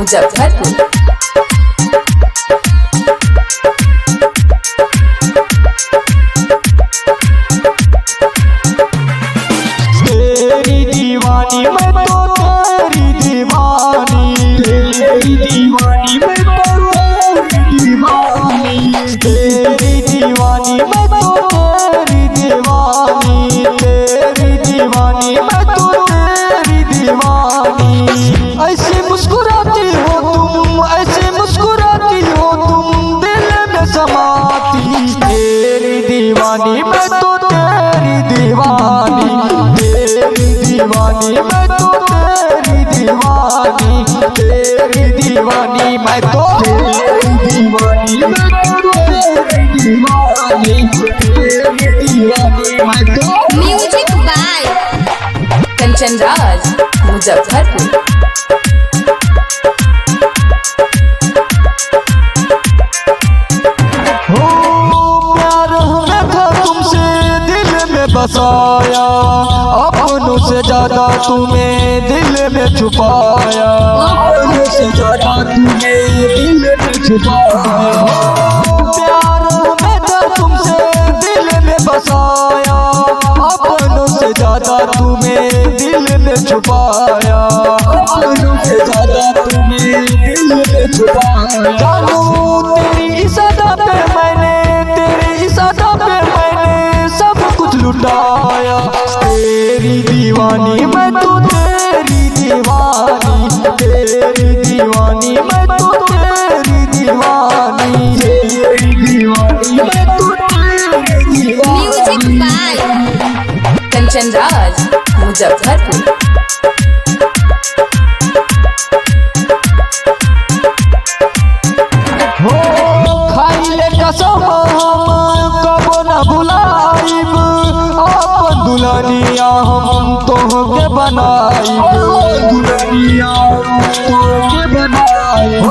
मुजफ्फरपुर। तेरी दीवानी मैं तो तेरी दीवानी, तेरी दीवानी मैं तो तेरी दीवानी, तेरी दीवानी मैं तो तेरी दीवानी, तेरी दीवानी मैं तो तेरी दीवानी। ऐसे मुस्कुराती हो तुम, ऐसे मुस्कुराती हो तुम, दिल में समाती। तेरी दीवानी मैं तो तेरी दीवानी, तेरी दीवानी मैं तो तेरी दीवानी, तेरी दीवानी मैं तो तेरी दीवानी, मैं तो तेरी दीवानी, तेरी दीवानी मैं तो। Music by Kanchan Raj Muzaffarpur. बसाया अपनों से ज्यादा तुम्हें दिल में छुपाया, अपनों से ज्यादा तुम्हें दिल में छुपाया। प्यार में था तुमसे दिल में बसाया, अपनों से ज्यादा तुम्हें दिल में छुपाया, अपनों से ज्यादा तुम्हें दिल में छुपाया। जानू तेरी इस अदा पे मैंने, तेरी इस अदा पे मैंने सब कुछ लुटाया। तेरी दीवानी मैं तो तेरी दीवानी, तेरी दीवानी मैं तो तेरी दीवानी, तेरी दीवानी मैं तो तेरी दीवानी। Music by Kanchan Raj Muzaffarpur. कसम हम कबो न भुलाइब, अपन दुल्हनिया हम तोहके बनाइब, दुल्हनिया हम तोहके बनाइब।